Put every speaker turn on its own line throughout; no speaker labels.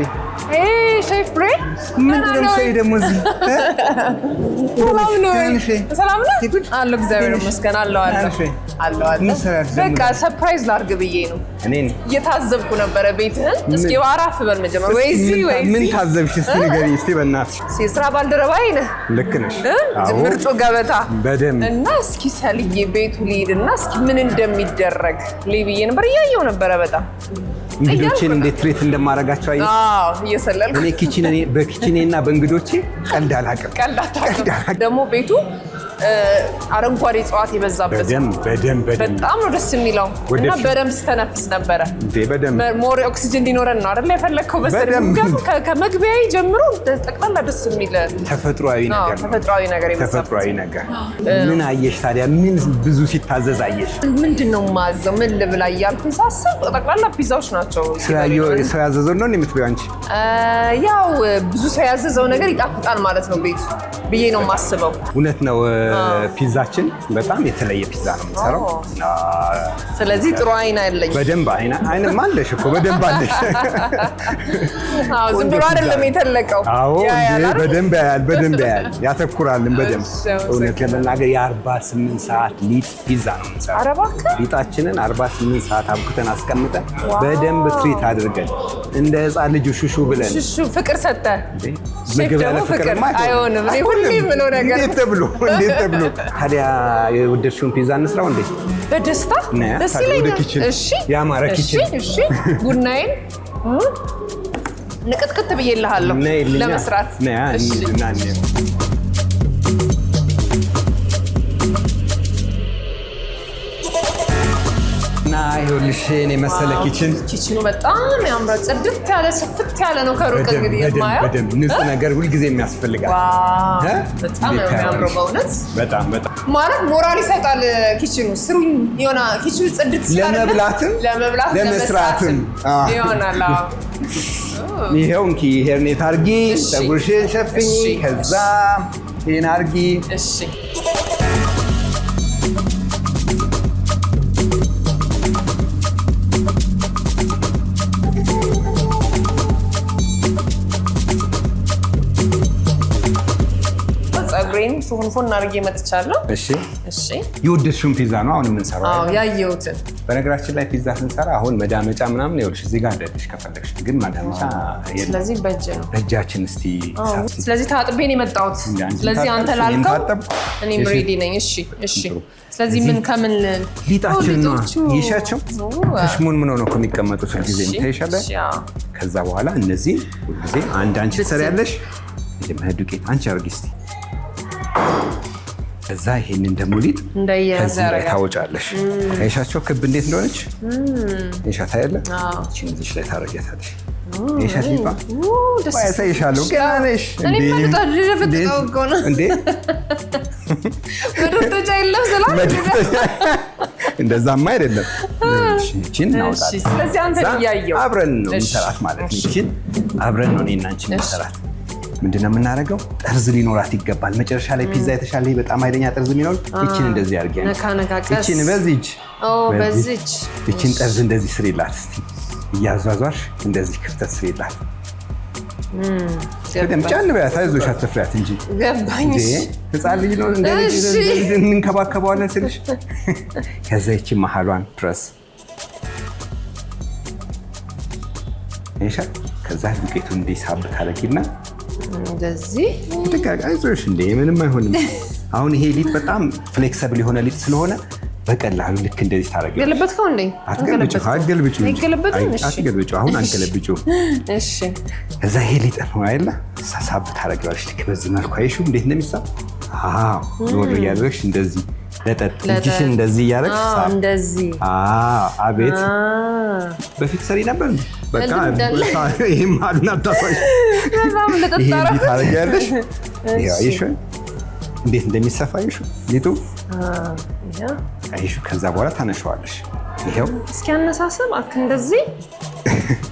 እንዴ?
ሼፍ ብሬ
ምንድነው ሰው ደግሞ እዚህ?
ሰላም ነው። ሰላም ነው አለ እግዚአብሔር ይመስገን አለው። በቃ ሰርፕራይዝ ላድርግ ብዬ ነው።
እኔን
እየታዘብኩ ነበረ ቤትህን። እስኪ አራፍ በል መጀመር ወይ
ምን ታዘብሽ? እስቲ ንገሪኝ እስቲ በእናትሽ።
የስራ ባልደረባዬ ነህ።
ልክ ነሽ።
ምርጡ ገበታ
በደምብ
እና እስኪ ሰልዬ ቤቱ ልሂድና እስኪ ምን እንደሚደረግ ብዬ ነበር። እያየሁ ነበረ በጣም
እንግዶቼን እንዴት ትሬት እንደማደርጋቸው አየሽ?
እየሰለልኩ
እኔ በኪችኔና በእንግዶቼ ቀልድ አላውቅም።
ደግሞ ቤቱ አረንጓዴ እጽዋት የበዛበት
በደምብ
በጣም ነው ደስ የሚለው እና በደምብ ስተነፍስ ነበረ። ሞር ኦክሲጅን እንዲኖረን ነው አይደል የፈለግከው? ከመግቢያዬ ጀምሮ ጠቅላላ ደስ የሚል ተፈጥሯዊ
ነገር። ምን አየሽ ታዲያ? ምን ብዙ ሲታዘዝ አየሽ?
ምንድነው ማዘው? ምን ልብላ እያልኩኝ ሳስብ ጠቅላላ ፒዛዎች ናቸው።
ሰው ያዘዘው ነው የምትበይው አንቺ?
ያው ብዙ ሰው ያዘዘው ነገር ይጣፍጣል ማለት ነው ቤቱ ብዬ ነው የማስበው።
እውነት ነው። ፒዛችን በጣም የተለየ ፒዛ ነው የምንሰራው።
ስለዚህ ጥሩ አይን አለኝ።
በደንብ አይንም አለሽ እኮ በደንብ አለሽ።
ዝም ብሎ አይደለም የተለቀው።
በደንብ ያያል ያተኩራልን በደንብ። እውነት ለመናገር የ48 ሰዓት ሊጥ ፒዛ ነው የምንሰራው። ሊጣችንን 48 ሰዓት አብኩተን አስቀምጠን በደንብ ትሪት አድርገን እንደ ህፃን ልጅ ሹሹ ብለን
ፍቅር ሰጠ
ምግብ ያለ ፍቅር
አይሆንም። ሁሌም ብሎ ነገር
እንዴት ተብሎ ታዲያ የወደድሽውን ፒዛ እንስራው እንዴ?
በደስታ ደስ ይለኛል። እሺ
ያማረ ኪችን።
እሺ ቡናዬን ንቅጥቅጥ ብዬልሃለሁ ለመስራት።
እሺ እና ይኸውልሽ እኔ መሰለ
ኪችኑ በጣም ያምራል። ጽድት ያለ ስፍት ያለ ነው። ከሩቅ እንግዲህ የማየው
በደንብ ንጹህ ነገር ሁልጊዜ የሚያስፈልጋል።
በጣም ነው የሚያምረው በእውነት
በጣም
ማለት ሞራል ይሰጣል። ኪችኑ ስሩኝ የሆነ ኪችኑ ጽድት
ለመብላትም ለመስራትም ይሆናል። ይኸው እንኪ ሄርኔት አድርጊ፣ ፀጉርሽን ሸፍኝ፣ ከዛ ይሄን አድርጊ።
እሺ ፀጉሬን ፉንፉን አድርጌ መጥቻለሁ።
እሺ የወደድሽውን ፒዛ ነው አሁን የምንሰራው?
ያየሁትን።
በነገራችን ላይ ፒዛ ስንሰራ አሁን መዳመጫ ምናምን ይኸውልሽ እዚህ ጋር አለልሽ ከፈለግሽ፣ ግን መዳመጫ
ስለዚህ በእጅ ነው
በእጃችን። እስቲ
ስለዚህ ታጥቤ ነው የመጣሁት። ስለዚህ አንተ ላልከው እኔም ሬዲ ነኝ። እሺ ስለዚህ ምን ከምን
ሊጣችን ነው ይሻቸው ሽሙን ምን ሆኖ ከሚቀመጡት ሁልጊዜ ይታይሻል። ከዛ በኋላ እነዚህ ሁልጊዜ አንቺ ትሰሪያለሽ። መጀመሪያ ዱቄት አንቺ አድርጊ እስቲ። ከዛ ይሄንን ደግሞ ሊጥ ከዚህ ላይ ታወጫለሽ። አይሻቸው ክብ እንዴት እንደሆነች አይሻታ ያለ እቺን እዚህ ላይ ታረጋታለሽ። አይሻት ሊጣ ያሳይሻለሁ። ገና ነሽ እንዴ?
መደረጃ የለም ስላል
እንደዛማ አይደለም። እቺን እናውጣለን።
ስለዚህ አንተ እያየው
አብረን ነው የምንሰራት ማለት ነው። እቺን አብረን ነው እኔና አንቺ የምንሰራት። ምንድነው የምናደርገው? ጠርዝ ሊኖራት ይገባል። መጨረሻ ላይ ፒዛ የተሻለ በጣም ኃይለኛ ጠርዝ የሚኖር እቺን እንደዚህ አድርጊያለሁ። እቺን በዚች እቺን ጠርዝ እንደዚህ ስሪላት እስቲ። እያዟዟሽ እንደዚህ ክፍተት ስሪላት። በደምብ ጫን በያት። አይዞሽ አትፍሪያት እንጂ
ገባኝ።
ህፃን ልጅ ነው እንደዚህ እንንከባከበዋለን ስልሽ። ከዛ ይቺ መሀሏን ድረስ ይሻል። ከዛ ዱቄቱን እንዲህ ሳብ ታደርጊና
እንደዚህ
አይዞሽ እንዴ ምንም አይሆንም። አሁን ይሄ ሊጥ በጣም ፍሌክሲብል የሆነ ሊጥ ስለሆነ በቀላሉ ልክ እንደዚህ ታደርጊ።
ገለበጥከው እንዴ?
አትገልብጪው። አሁን አንገለብጪው።
እሺ
ከዛ ይሄ ሊጥ ነው አይደለ? ሳብ ታደርጊዋለሽ። ልክ በዚህ መልኩ አይሹ እንዴት ነው የሚሳብ? ዞር እያደረግሽ እንደዚህ ለጠጥ እጅሽን እንደዚህ እያደረግሽ እንደዚህ። አቤት በፊት ሰሪ ነበር። በቃ ይሄም አሉና ታፋሽ ይሄን ታረጋለሽ። ይሄ እንዴት እንደሚሰፋ ይሹ ሊጡ አይሹ። ከዛ በኋላ ታነሻዋለሽ። ይሄው
እስኪ አነሳሰብ አክ እንደዚህ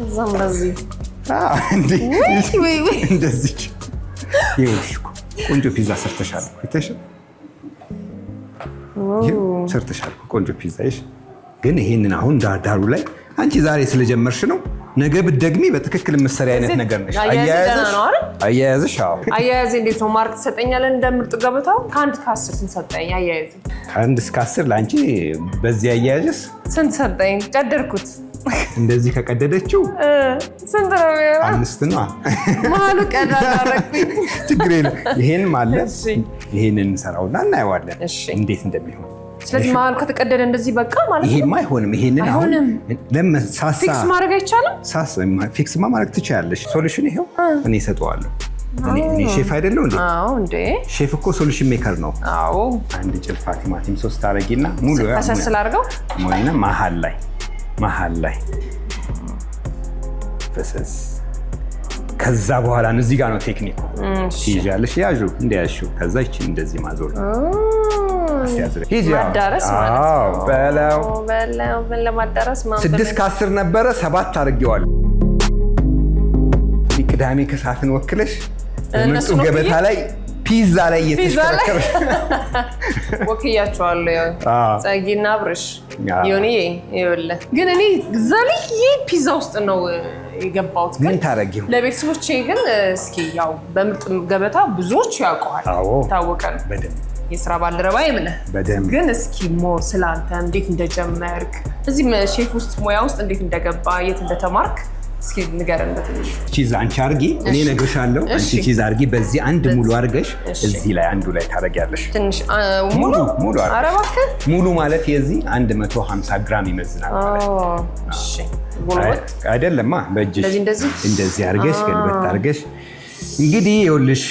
እዛም እንደዚህ
እንደዚህ ይኸውልሽ ቆንጆ ፒዛ ሰርተሻል። ሰርተሻል ቆንጆ ፒዛ። ግን ይሄንን አሁን ዳሩ ላይ አንቺ ዛሬ ስለጀመርሽ ነው። ነገ ብትደግሚ በትክክል የምትሰሪ አይነት ነገር ነሽ። አያያዝሽ
አያያዝ እንዴት ነው? ማርክ ትሰጠኛለህ እንደ ምርጥ ገበታው? ከ1 እስከ 10 ስንት ሰጠኝ? አያያዝ
ከ1 እስከ 10 ለአንቺ በዚህ አያያዝስ
ስንት ሰጠኝ? ቀደድኩት።
እንደዚህ ከቀደደችው
ስንት ነው?
5 ነው።
ማሉ ቀዳዳ አደረኩኝ።
ችግር የለም። ይሄን ማለት ይሄንን እንሰራውና እናየዋለን እንዴት እንደሚሆን።
ስለዚህ መሀል ከተቀደደ እንደዚህ በቃ ማለት ነው።
ይሄማ አይሆንም። ይሄንን አሁን ለምሳሳ
ፊክስ ማድረግ አይቻልም።
ሳሳ ፊክስማ ማድረግ ትችያለሽ። ሶሉሽን ይሄው እኔ እሰጠዋለሁ። እኔ ሼፍ አይደለሁ እንዴ?
አዎ እንዴ።
ሼፍ እኮ ሶሉሽን ሜከር ነው።
አዎ።
አንድ ጭልፋ ቲማቲም ሶስ ታረጊና ሙሉ
ፈሰስ ላድርገው
ሞይና መሀል ላይ ፈሰስ። ከዛ በኋላ እዚህ ጋር ነው ቴክኒኩ። ትይዣለሽ፣ ያዡ እንደያዝሽው። ከዛ ይቺን እንደዚህ ማዞር
ማዳረስ ለማዳረስ
6 ከ10 ነበረ 7 አድርጌዋለሁ። ቅዳሜ ከሰዓትን ወክለሽ ምርጡ ገበታ ላይ ፒዛ ላይ እየተሽከረከረሽ
ወክያቸዋለሁ። ጸጊና አብርሽ ዮኒዬ ይኸውልህ። ግን እኔ ዘልዬ ፒዛ ውስጥ ነው የገባሁት።
ምን ታረጊው?
ለቤተሰቦቼ ግን እስኪ ያው በምርጥ ገበታ ብዙዎች ያውቀዋል፣ ታወቀ ነው በደንብ የስራ ባልደረባ የምልህ ግን እስኪ ሞር ስላንተ እንዴት እንደጀመርክ እዚህ ሼፍ ውስጥ ሙያ ውስጥ እንዴት እንደገባ የት እንደተማርክ እስኪ ንገረን በትንሹ።
ቺዝ አንቺ አርጊ፣ እኔ እነግርሻለሁ። አንቺ ቺዝ አርጊ። በዚህ አንድ ሙሉ አርገሽ እዚህ ላይ አንዱ ላይ ታረጊያለሽ።
ትንሽ ሙሉ ኧረ እባክህ
ሙሉ ማለት የዚህ 150 ግራም ይመዝናል ማለት ነው።
እሺ
አይደለማ በእጅሽ እንደዚህ አርገሽ ገልበት አርገሽ እንግዲህ ይኸውልሽ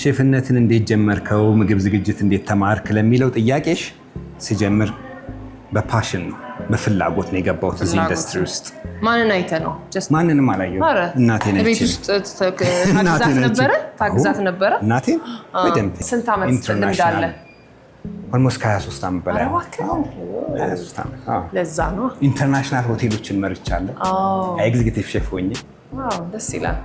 ሼፍነትን እንዴት ጀመርከው? ምግብ ዝግጅት እንዴት ተማርክ? ለሚለው ጥያቄሽ ስጀምር በፓሽን ነው፣ በፍላጎት ነው የገባሁት እዚህ ኢንዱስትሪ ውስጥ።
ማንን አይተህ ነው?
ማንንም አላየሁም። እናቴ ነች።
ቤት ውስጥ ታግዛት ነበረ?
እናቴን በደንብ።
ስንት ዓመት ልምድ አለ?
ኦልሞስት ከ23 ዓመት በላይ። 23 ዓመት።
ለዛ ነው
ኢንተርናሽናል ሆቴሎችን መርቻለሁ ኤግዚኪቲቭ ሼፍ ሆኜ።
ደስ ይላል።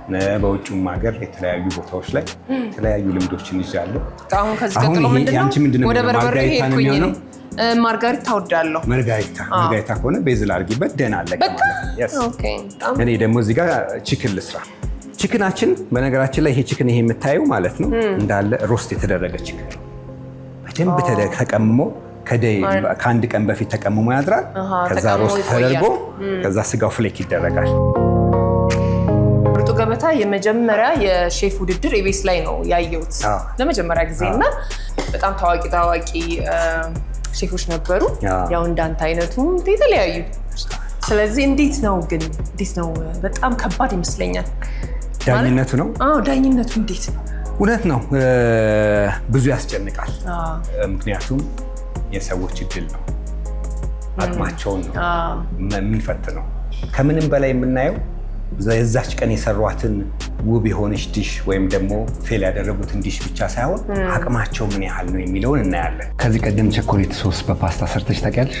በውጭም ሀገር የተለያዩ ቦታዎች ላይ የተለያዩ ልምዶችን ይዣለሁ።
አሁን ከዚህ ቀጥሎ ምንድነው? ወደ በርበሬ ሄድኩኝ ነው። ማርጋሪታ እወዳለሁ።
ማርጋሪታ ከሆነ ቤዝል አድርጊበት፣ ደህና አለቀ ማለት ነው። እኔ ደግሞ እዚህ ጋር ቺክን ልስራ። ቺክናችን በነገራችን ላይ ይሄ ቺክን ይሄ የምታየው ማለት ነው እንዳለ ሮስት የተደረገ ቺክን ነው። በደንብ ተቀምሞ ከአንድ ቀን በፊት ተቀምሞ ያድራል። ከዛ ሮስት ተደርጎ ከዛ ስጋው ፍሌክ ይደረጋል።
ገበታ የመጀመሪያ የሼፍ ውድድር ኢቢኤስ ላይ ነው ያየሁት ለመጀመሪያ ጊዜ እና በጣም ታዋቂ ሼፎች ነበሩ፣ ያው እንዳንተ አይነቱ የተለያዩ። ስለዚህ እንዴት ነው በጣም ከባድ ይመስለኛል
ዳኝነቱ ነው።
ዳኝነቱ እንዴት ነው?
እውነት ነው ብዙ ያስጨንቃል። ምክንያቱም የሰዎች እድል ነው፣ አቅማቸውን ነው የምንፈትነው። ከምንም በላይ የምናየው የዛች ቀን የሰሯትን ውብ የሆነች ዲሽ ወይም ደግሞ ፌል ያደረጉትን ዲሽ ብቻ ሳይሆን አቅማቸው ምን ያህል ነው የሚለውን እናያለን። ከዚህ ቀደም ቸኮሌት ሶስ በፓስታ ሰርተሽ ታውቂያለሽ?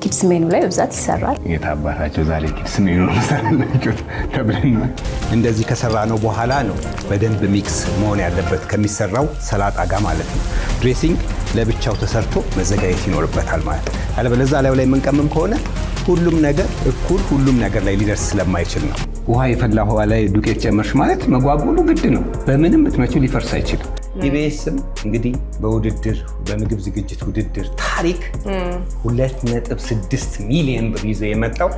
ኪድስ ሜኑ ላይ በብዛት ይሰራል።
የታባታቸው ዛሬ ኪድስ ሜኑ ነው ሰራላችሁ ተብለን ነው። እንደዚህ ከሰራ ነው በኋላ ነው በደንብ ሚክስ መሆን ያለበት ከሚሰራው ሰላጣ ጋር ማለት ነው። ድሬሲንግ ለብቻው ተሰርቶ መዘጋጀት ይኖርበታል ማለት ነው። አለበለዚያ ላይ የምንቀምም ከሆነ ሁሉም ነገር እኩል ሁሉም ነገር ላይ ሊደርስ ስለማይችል ነው። ውሃ የፈላ ውሃ ላይ ዱቄት ጨመርሽ ማለት መጓጉሉ ግድ ነው። በምንም ብትመጪው ሊፈርስ አይችልም። ኢቢኤስም እንግዲህ በውድድር በምግብ ዝግጅት ውድድር ታሪክ 2.6 ሚሊዮን ብር ይዞ የመጣው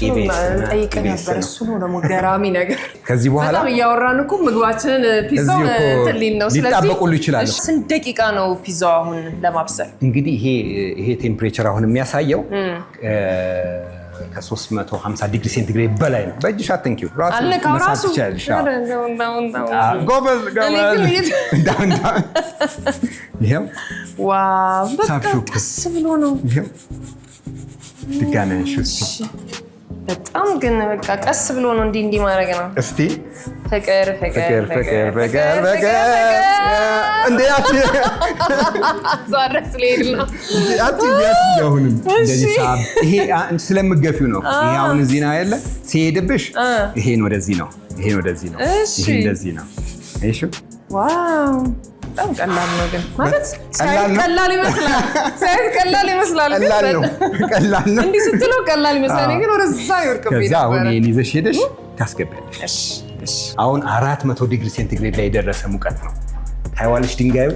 ኢቢኤስ
ነበር። እሱ ነው ደግሞ ገራሚ ነገር።
ከዚህ በኋላ
በጣም እያወራን እኮ ምግባችንን ፒዛው ትሊን ነው። ስለዚህ
ሊጣበቁሉ ይችላሉ።
ስንት ደቂቃ ነው ፒዛው አሁን ለማብሰል?
እንግዲህ ይሄ ቴምፕሬቸር አሁን የሚያሳየው ከ350 ዲግሪ ሴንቲግሬድ በላይ ነው። በእጅሽ አትንኪው፣ ራሱ ትችያለሽ። ጎበዝ ይሄው
ዋው፣ በጣም ቀስ ብሎ ነው።
ድጋሚ አንሺው።
በጣም ግን በቃ ቀስ ብሎ ነው እንዲህ ማድረግ ነው።
እስቲ
ፍቅር
እንዴ
ዛሬ ስለሄድ ነው
አሁንም እንደዚህ ሳብ ይሄ ስለምገፊው ነው። ይሄ አሁን እዚህ ነው ያለ ሲሄድብሽ ይሄን ወደዚህ ነው፣ ይሄን ወደዚህ ነው፣ ይሄ እንደዚህ ነው። እሺ
ዋው በጣም ቀላል ነው ግን ማለት ቀላል ይመስላል። ሳይዝ ቀላል ይመስላል ግን
ቀላል ነው።
እንዲህ ስትለው ቀላል ይመስላል ግን ወደዛ ይወርቅብኝ።
ከዛ አሁን ይሄን ይዘሽ ሄደሽ ታስገቢያለሽ።
እሺ
400 ዲግሪ ሴንቲግሬድ ላይ የደረሰ ሙቀት ነው። ታይዋንሽ ድንጋዩ።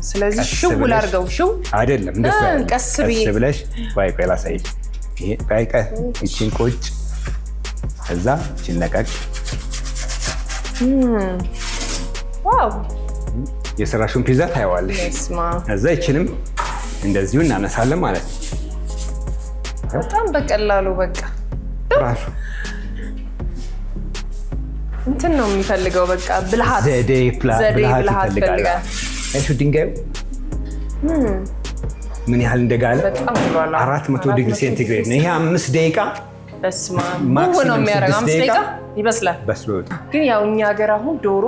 ስለዚህ ሽው ላድርገው። ሽው
አይደለም እንደሱ
ቀስ
ብለሽ ቆይ ላሳይሽ። ይሄ ይቺን ቁጭ ከዛ ይቺን ለቀቅ።
ዋው
የሰራሽውን ፒዛ ታይዋለሽ። ከዛ ይችንም እንደዚሁ እናነሳለን ማለት ነው።
በጣም በቀላሉ በቃ
ራሱ
እንትን ነው የሚፈልገው። በቃ ብልሃት
ዘዴ ብልሃት ይፈልጋል። እሺ ድንጋዩ ምን ያህል እንደጋለ
በጣም ብሏል።
400 ዲግሪ ሴንቲግሬድ ነው። ይሄ 5 ደቂቃ
በስማ ነው የሚያደርገው። 5 ደቂቃ ይበስላል።
በስሎ
ግን ያው እኛ ሀገር አሁን ዶሮ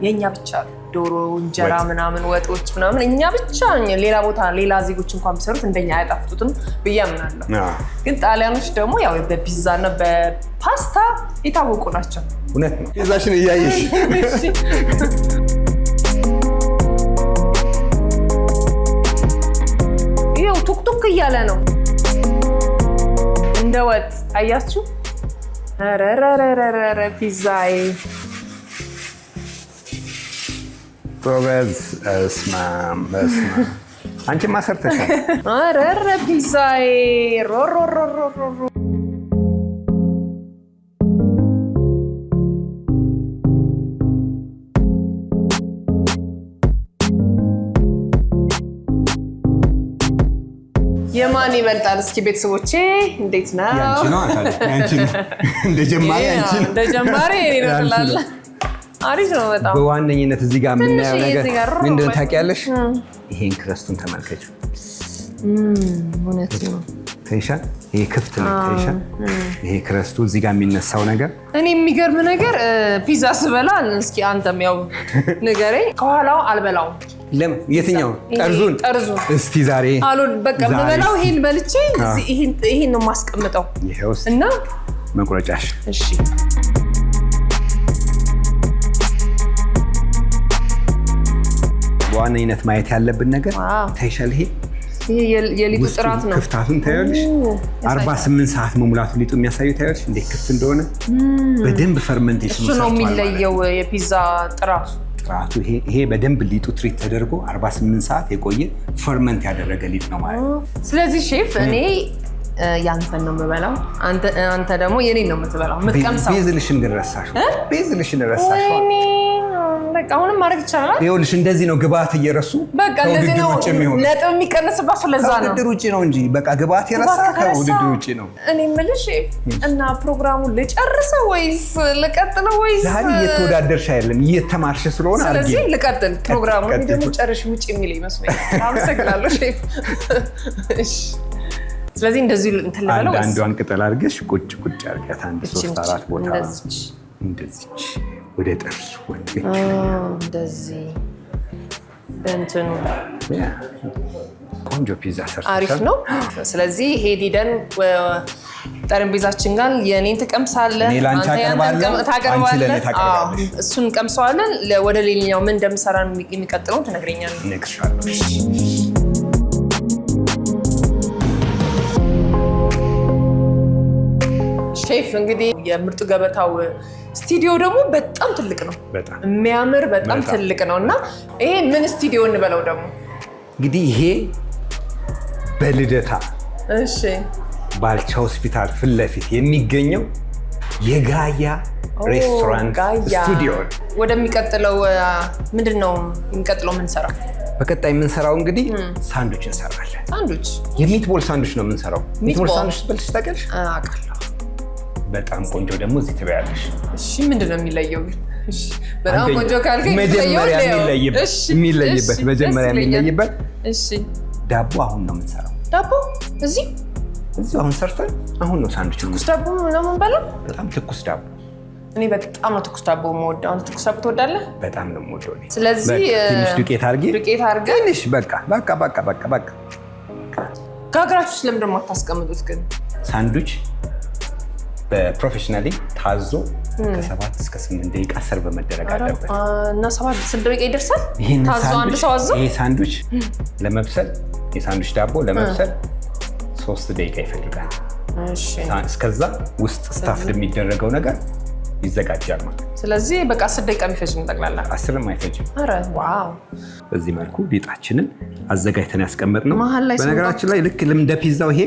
የኛ ብቻ ዶሮ እንጀራ ምናምን ወጦች ምናምን እኛ ብቻ ሌላ ቦታ ሌላ ዜጎች እንኳን ቢሰሩት እንደኛ አያጣፍጡትም ብዬ አምናለሁ። ግን ጣሊያኖች ደግሞ ያው በፒዛ እና በፓስታ የታወቁ ናቸው።
እውነት ነው። ፒዛሽን እያየሽ
ይኸው ቱክቱክ እያለ ነው እንደ ወጥ አያችሁ። ረረረረረ ፒዛዬ
ጎበዝ። እስማ አንቺማ ሰርተሻል።
ረረ ፒዛዬ ሮሮሮሮሮ የማን ይበልጣል? እስኪ ቤተሰቦቼ እንዴት ነው?
ያንቺ ነው። እንደ ጀማሪ አንቺ ነው።
እንደ ጀማሪ እኔ ነው ትላለህ። አሪፍ ነው በጣም።
በዋነኝነት እዚህ ጋር የምናየው ነገር ምንድን ነው ታውቂያለሽ? ይሄን ክረስቱን ተመልከች።
እውነት ነው።
ታይሻል። ይሄ ክፍት ነው ታይሻል። ይሄ ክረስቱ እዚህ ጋር የሚነሳው ነገር
እኔ የሚገርም ነገር ፒዛ ስበላ እስኪ አንተም ያው ንገረኝ። ከኋላው አልበላውም።
ለምን? የትኛው? ጠርዙን እስቲ ዛሬ
በቃ በበላው ይሄን በልቼ ይሄን ነው የማስቀምጠው።
ይሄው
እና
መቁረጫሽ።
እሺ
በዋነኝነት ማየት ያለብን ነገር ታይሻል። ይሄ
የሊጡ ጥራት ነው።
ክፍታቱን ታያለሽ። 48 ሰዓት መሙላቱ ሊጡ የሚያሳየው ታያለሽ እንዴት ክፍት እንደሆነ በደንብ ፈርመንቴሽን
እሱ ነው የሚለየው የፒዛ ጥራቱ።
ይሄ በደንብ ሊጡ ትሪት ተደርጎ 48 ሰዓት የቆየ ፈርመንት ያደረገ ሊጥ ነው ማለት ነው።
ስለዚህ ሼፍ እኔ ያንተን ነው የምበላው፣ አንተ ደግሞ የኔን ነው የምትበላው። የምትቀምሰው
ቤዝልሽን ረሳሽ።
በቃ አሁንም ማድረግ ይቻላል።
ይኸውልሽ እንደዚህ ነው ግብአት እየረሱ
በቃ እንደዚህ ነው ነጥብ የሚቀነስባቸው። ለዛ ነው
ከውድድር ውጭ ነው እንጂ በቃ ግብአት የረሳ ከውድድር ውጭ ነው።
እኔ የምልሽ እና ፕሮግራሙን ልጨርሰው ወይስ ልቀጥለው? ወይስ
ዛሬ እየተወዳደርሽ አይደለም እየተማርሽ ስለሆነ
ስለዚህ ልቀጥል ፕሮግራሙን ደግሞ ጨርሽ ውጭ የሚል ይመስለኛል። አመሰግናለሁ ሼፍ። እሺ ስለዚህ እንደዚህ እንትን ልበለው።
አንዷን ቅጠል አድርገሽ ቁጭ አድርጊያት። 1 3 4 ቦታ እንደዚህ ወደ ጥርሱ
እንደዚህ በእንትኑ
ቆንጆ ፒዛ ሰርተሻል።
አሪፍ ነው። ስለዚህ ሄደን ጠረጴዛችን ጋር የኔን ትቀምሳለህ፣ ታቀርባለህ፣ እሱን እንቀምሰዋለን። ወደ ሌላኛው ምን እንደምሰራ የሚቀጥለውን ትነግረኛለህ።
እነግርሻለሁ።
ሼፍ እንግዲህ የምርጡ ገበታው ስቱዲዮ ደግሞ በጣም ትልቅ ነው። የሚያምር በጣም ትልቅ ነው እና ይሄ ምን ስቱዲዮ እንበለው ደግሞ
እንግዲህ ይሄ በልደታ ባልቻ ሆስፒታል ፊት ለፊት የሚገኘው የጋያ ሬስቶራንት ስቱዲዮ።
ወደሚቀጥለው ምንድን ነው የሚቀጥለው የምንሰራው?
በቀጣይ የምንሰራው እንግዲህ ሳንዱች እንሰራለን።
ሳንዱች
የሚትቦል ሳንዱች ነው የምንሰራው። ሚትቦል ሳንዱች በልተሽ ታውቂያለሽ?
አውቃለሁ።
በጣም ቆንጆ ደግሞ እዚህ ትበያለሽ።
እሺ ምንድን ነው የሚለየው ግን? በጣም ቆንጆ ካልከኝ
መጀመሪያ የሚለይበት መጀመሪያ የሚለይበት ዳቦ አሁን ነው የምንሰራው።
ዳቦ እዚህ
አሁን ሰርተን አሁን ነው ሳንዱች።
ትኩስ ዳቦ ነው የምንበላው።
በጣም ትኩስ ዳቦ። እኔ
በጣም ነው ትኩስ ዳቦ የምወደው። አንተ ትኩስ ዳቦ ትወዳለህ?
በጣም ነው የምወደው።
ስለዚህ
ትንሽ ዱቄት አድርጊ ትንሽ። በቃ ጋግራችሁ
ስለምንድን ነው የማታስቀምጡት ግን?
ሳንዱች በፕሮፌሽናሊ ታዞ ከ7 እስከ 8 ደቂቃ ሰርቭ መደረግ አለበት
እና 7 ደቂቃ ይደርሳል ታዞ አንድ ሰው አዞ
ይሄ ሳንዱች ለመብሰል የሳንዱች ዳቦ ለመብሰል 3 ደቂቃ ይፈልጋል
እሺ
እስከዛ ውስጥ ስታፍድ የሚደረገው ነገር ይዘጋጃል ማለት
ስለዚህ በቃ 10 ደቂቃ የሚፈጅ ነው ጠቅላላ
10 የማይፈጅም
አረ ዋው
በዚህ መልኩ ሊጣችንን አዘጋጅተን ያስቀመጥነው በነገራችን ላይ ልክ እንደ ፒዛው ይሄ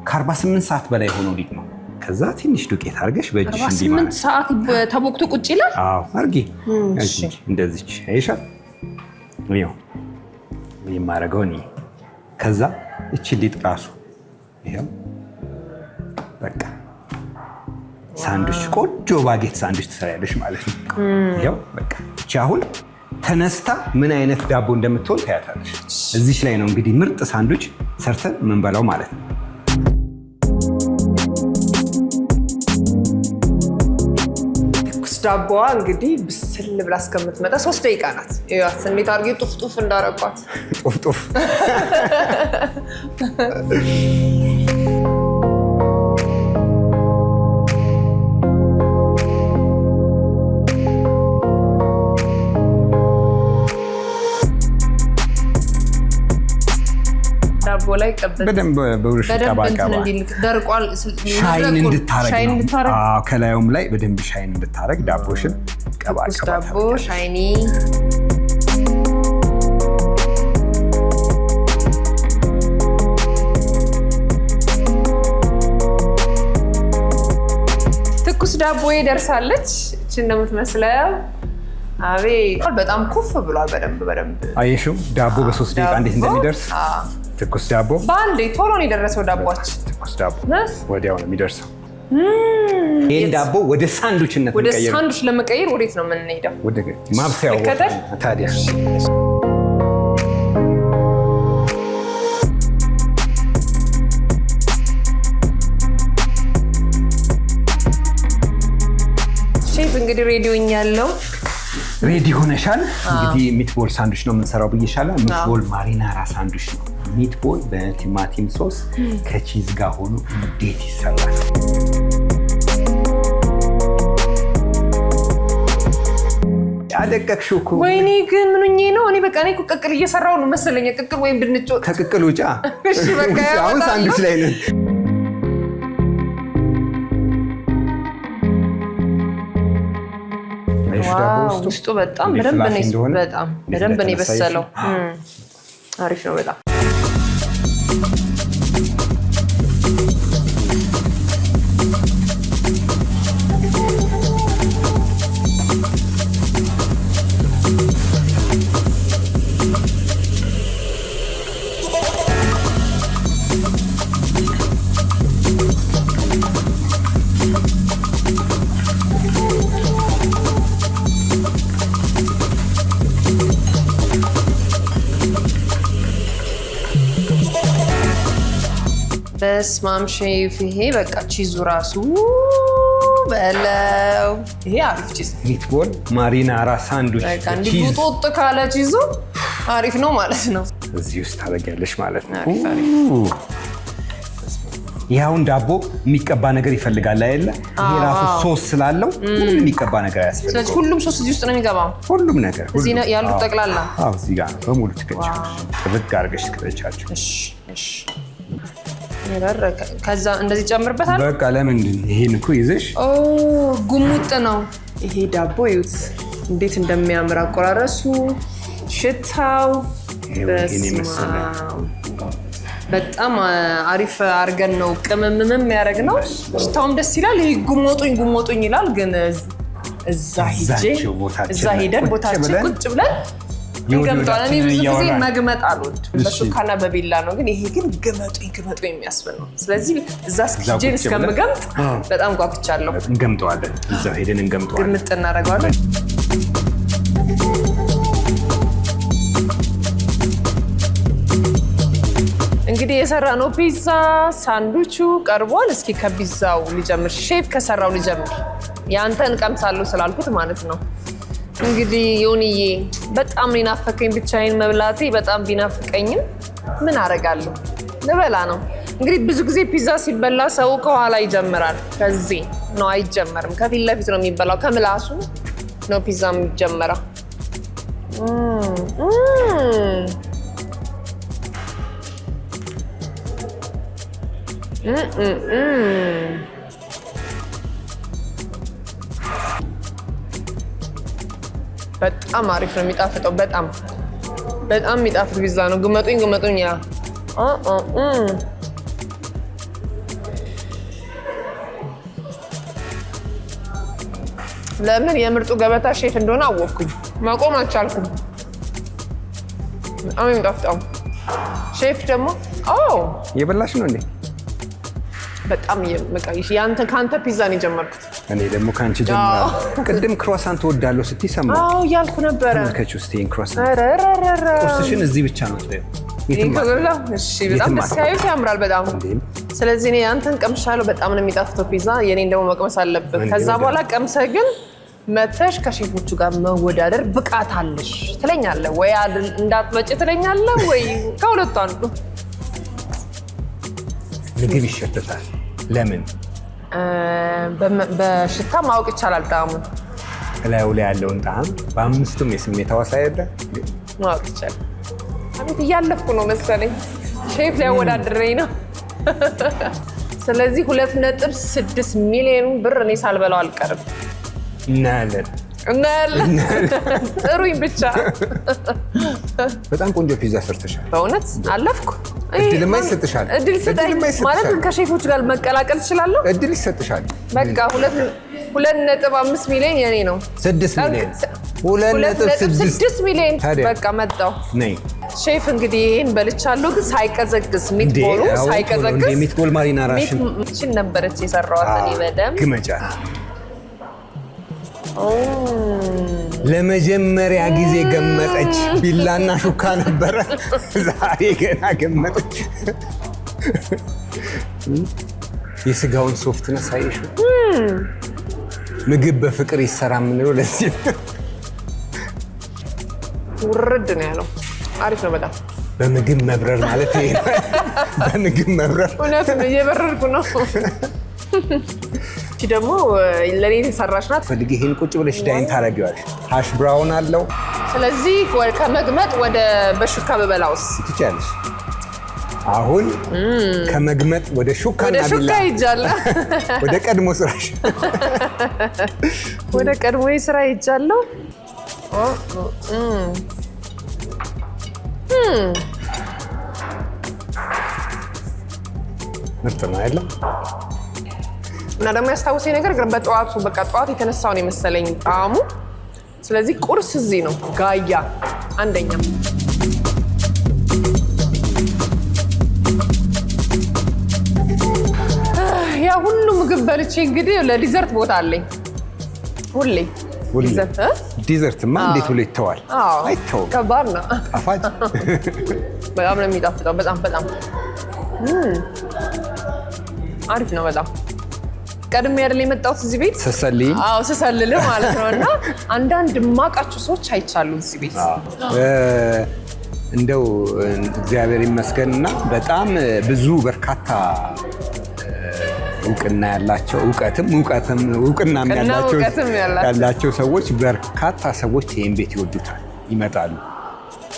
ከ48 ሰዓት በላይ ሆኖ ሊጥ ነው ከዛ ትንሽ ዱቄት አድርገሽ በእጅሽ እንዲህ ማለት
48 ሰዓት ተቦክቶ ቁጭ ይላል
አዎ አርጊ እሺ እንደዚህ አይሻል ነው የማረገው ነው ከዛ እቺ ሊጥ ራሱ ይሄው በቃ ሳንዱች ቆንጆ ባጌት ሳንዱች ትሰሪያለሽ ማለት ነው ይሄው በቃ እቺ አሁን ተነስታ ምን አይነት ዳቦ እንደምትሆን ታያታለሽ እዚች ላይ ነው እንግዲህ ምርጥ ሳንዱች ሰርተን ምን በላው ማለት ነው
ትኩስ ዳቦዋ እንግዲህ ብስል ብላ እስከምትመጣ 3 ደቂቃ ናት ይያት እንዴት አድርጌ ጡፍጡፍ እንዳረቋት
ጡፍጡፍ
ዳቦ ላይ ቀበጥ
በደንብ በውርሽ ቀባቀባ
ደርቋል
ሻይን እንድታረግ አዎ ከላዩም ላይ በደንብ ሻይን እንድታረግ ዳቦሽን ቀባቀባ
ዳቦ ሻይኒ ትኩስ ዳቦ ደርሳለች እቺ እንደምትመስለው አቤት በጣም ኩፍ ብሏል በደንብ
አየሽው ዳቦ በ3 ደቂቃ እንዴት እንደሚደርስ ትኩስ ዳቦ
ባንዴ ቶሎ ነው የደረሰው ዳቦአችን
ትኩስ ዳቦ ወዲያው ነው የሚደርሰው ይሄን ዳቦ ወደ ሳንዱችነት
ወደ ሳንዱች ለመቀየር ወዴት ነው የምንሄደው
ወደ ማብሰያው ታዲያ ሼፍ እንግዲህ ሬዲ ሆኛለሁ ሬዲ ሆነሻል እንግዲህ ሚትቦል ሳንዱች ነው የምንሰራው ብዬሻለሁ ሚትቦል ማሪናራ ሳንዱች ነው ሚትቦል በቲማቲም ሶስ ከቺዝ ጋር ሆኖ እንዴት ይሰራል ያደቀቅሽው እኮ
ወይኔ ግን ምንኝ ነው እኔ በቃ እኔ ቅቅል እየሰራው ነው መሰለኝ ቅቅል ወይም ድንች
ከቅቅል ውጫ
እሺ በቃ
አሁን ሳንዱች ላይ ነን
ውስጡ በጣም በደንብ ነው የበሰለው አሪፍ ነው በጣም በስማም ሼፍ ይሄ በቃ ቺዙ ራሱ በለው ይሄ አሪፍ ቺዝ
ሚትቦል ማሪናራ ሳንዱች
በቃ እንዲህ ጡጥ ካለ ቺዙ አሪፍ ነው ማለት ነው
እዚህ ውስጥ ታደርጊያለሽ ማለት ነው ይሄውን ዳቦ የሚቀባ ነገር ይፈልጋል አይደለ ይሄ ራሱ ሶስ ስላለው ምንም የሚቀባ ነገር አያስፈልግም
ስለዚህ ሁሉም ሶስ እዚህ ውስጥ ነው የሚገባው
ሁሉም ነገር
እዚህ ያሉት ጠቅላላ
አዎ እዚህ ጋር በሙሉ ትከቻለሽ ትብቅ አድርገሽ ትከቻቸው
እሺ ከዛ እንደዚህ ጨምርበታል
በቃ ለምንድን ይሄን እኮ ይዘሽ
ጉሙጥ ነው ይሄ ዳቦ ይዩት እንዴት እንደሚያምር አቆራረሱ ሽታው በጣም አሪፍ አርገን ነው ቅመምም ያደረግ ነው ሽታውም ደስ ይላል ይሄ ጉሞጡኝ ይላል ግን እዛ ሄደን ቦታችን ቁጭ ብለን እንገምጠዋለን እኔ ብዙ ጊዜ መግመጥ አልወድም በሹካና በቢላ ነው ግን ይሄ ግን ግመጡ የሚያስብል ነው ስለዚህ እዛ እስኪጄን እስከምገምጥ በጣም ጓጉቻለሁ
እንገምጠዋለን እዛ ሄደን እንገምጠዋለን
ግምጥ እናደርገዋለን እንግዲህ የሰራነው ፒዛ ሳንዱቹ ቀርቧል እስኪ ከፒዛው ልጀምር ሼፍ ከሰራው ልጀምር ያንተን ቀምሳለሁ ስላልኩት ማለት ነው እንግዲህ ዮኒዬ በጣም ናፈቀኝ ብቻዬን መብላቴ በጣም ቢናፍቀኝም ምን አደርጋለሁ ልበላ ነው እንግዲህ ብዙ ጊዜ ፒዛ ሲበላ ሰው ከኋላ ይጀምራል። ከዚህ ነው አይጀመርም። ከፊት ለፊት ነው የሚበላው። ከምላሱ ነው ፒዛ የሚጀመረው። በጣም አሪፍ ነው የሚጣፍጠው። በጣም የሚጣፍጥ ፒዛ ነው። ግመጡኝ ያ ለምን የምርጡ ገበታ ሼፍ እንደሆነ አወቅኩኝ። መቆም አልቻልኩም። በጣም የሚጣፍጠው ሼፍ ደግሞ
የበላሽ ነው እንዴ?
በጣም ያንተ ካንተ ፒዛ ነው የጀመርኩት።
እኔ ደግሞ ካንቺ ጀምራለሁ። ቅድም ክሮሳንት ወዳለው ስትይ ሰማሁ።
ያልኩ ነበረ።
ተመልከች ውስጥ ይሄን ክሮሳንት ቁርስሽን እዚህ ብቻ ነው ትበይው።
እሺ በጣም ደስ ያዩት ያምራል በጣም። ስለዚህ እኔ አንተን ቀምሻለሁ። በጣም ነው የሚጣፍጠው ፒዛ። የኔን ደግሞ መቅመስ አለብን። ከዛ በኋላ ቀምሰህ ግን መተሽ ከሼፎቹ ጋር መወዳደር ብቃት አለሽ ትለኛለህ ወይ እንዳትመጪ ትለኛለህ ወይ ከሁለቱ አንዱ።
ምግብ ይሸተታል። ለምን?
በሽታ ማወቅ ይቻላል ጣዕሙን።
እላዩ ላይ ያለውን ጣዕም በአምስቱም የስሜት ሕዋስ አይደለ
ማወቅ ይቻላል። አቤት እያለፍኩ ነው መሰለኝ። ሼፍ ሊያወዳድረኝ ነው። ስለዚህ 2.6 ሚሊዮን ብር እኔ ሳልበላው አልቀርም።
እናያለን።
ጥሩኝ ብቻ።
በጣም ቆንጆ ፒዛ ሰርተሻል።
በእውነት አለፍኩ።
እድልማ ይሰጥሻል።
እድል ስጠኝ ማለት ከሼፎች ጋር መቀላቀል እችላለሁ።
እድል ይሰጥሻል።
በቃ 2.5 ሚሊዮን የኔ ነው።
6 ሚሊዮን
2.6 ሚሊዮን በቃ መጣሁ።
ነይ
ሼፍ እንግዲህ ይሄን በልቻለሁ፣ ግን ሳይቀዘቅዝ ሚትቦሉ ሳይቀዘቅዝ
ሚትቦል ማሪናራሽን
እቺን ነበረች የሰራኋት እኔ በደምብ
ግመጫ። ለመጀመሪያ ጊዜ ገመጠች። ቢላና ሹካ ነበረ፣ ዛሬ ገና ገመጠች። የስጋውን ሶፍትነስ አይሽ። ምግብ በፍቅር ይሰራ የምንለው ለዚህ
ውርድ ነው ያለው። አሪፍ ነው በጣም።
በምግብ መብረር ማለት ይሄ ነው። በምግብ መብረር
እውነት ነው። እየበረርኩ ነው። እቺ ደግሞ ለኔ የተሰራች ናት።
ፈልጊ ይሄን ቁጭ ብለሽ ዳይን ታረጊዋለሽ። ሃሽ ብራውን አለው።
ስለዚህ ከመግመጥ ወደ በሹካ በበላውስ
ትችያለሽ። አሁን ከመግመጥ ወደ ሹካና ቢላ
ወደ ሹካ ይጃለሁ።
ወደ ቀድሞ ስራሽ
ወደ ቀድሞ ስራ ይጃለሁ።
ምርጥ ነው አይደል?
እና ደግሞ ያስታውሰኝ ነገር ግን በጠዋቱ በቃ ጠዋት የተነሳውን የመሰለኝ ጣዕሙ። ስለዚህ ቁርስ እዚህ ነው ጋያ አንደኛ። ያ ሁሉ ምግብ በልቼ እንግዲህ ለዲዘርት ቦታ አለኝ ሁሌ።
ዲዘርትማ እንዴት ብሎ ይተዋል? አይተውም።
ከባድ ነው።
ጣፋጭ
በጣም ነው የሚጣፍጠው። በጣም አሪፍ ነው በጣም። ቀድሜ አይደል የመጣሁት እዚህ ቤት
ስሰልኝ?
አዎ ስሰልልህ ማለት ነው። እና አንዳንድ የማውቃቸው ሰዎች አይቻሉ እዚህ ቤት።
እንደው እግዚአብሔር ይመስገንና በጣም ብዙ በርካታ እውቅና ያላቸው እውቅናም ያላቸው ሰዎች በርካታ ሰዎች ይሄን ቤት ይወዱታል፣ ይመጣሉ።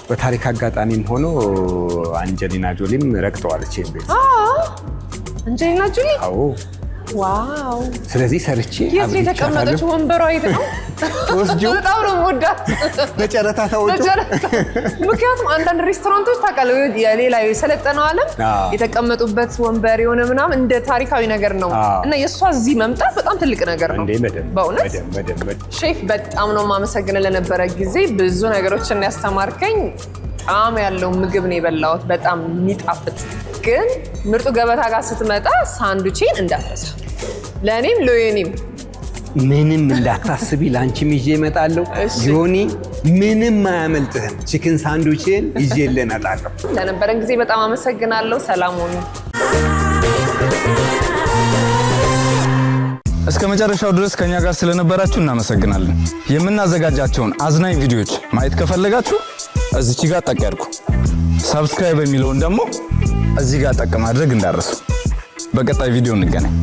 በታሪክ አጋጣሚም ሆኖ አንጀሊና ጆሊም ረግጠዋለች ይሄን ቤት።
አንጀሊና ጆሊ?
አዎ።
ዋው!
ስለዚህ ሰርቼ
የት ነው የተቀመጠችው? ወንበሯ የት ነው?
ወስጂው?
በጣም ነው የምወዳት።
በጨረታ ታወጪው?
ምክንያቱም አንዳንድ ሬስቶራንቶች ታውቃለህ፣ የሌላ የሰለጠነው ዓለም የተቀመጡበት ወንበር የሆነ ምናምን እንደ ታሪካዊ ነገር ነው እና የእሷ እዚህ መምጣት በጣም ትልቅ ነገር ነው። በእውነት ሼፍ በጣም ነው የማመሰግነው ለነበረ ጊዜ። ብዙ ነገሮችን ያስተማርከኝ። ጣዕም ያለው ምግብ ነው የበላሁት፣ በጣም የሚጣፍጥ። ግን ምርጡ ገበታ ጋር ስትመጣ ሳንዱቼን እንዳትረሳ፣ ለእኔም ለዮኒም
ምንም እንዳታስቢ፣ ለአንቺም ይዤ እመጣለሁ። ዮኒ ምንም አያመልጥህም። ቺክን ሳንዱቼን ይዤልህ እመጣለሁ።
ለነበረን ጊዜ በጣም አመሰግናለሁ። ሰላም ሆኑ።
እስከ መጨረሻው ድረስ ከኛ ጋር ስለነበራችሁ እናመሰግናለን። የምናዘጋጃቸውን አዝናኝ ቪዲዮዎች ማየት ከፈለጋችሁ እዚች ጋር ጠቅ ያድርጉ። ሰብስክራይብ የሚለውን ደግሞ እዚህ ጋር ጠቅ ማድረግ እንዳረሱ። በቀጣይ ቪዲዮ እንገናኝ።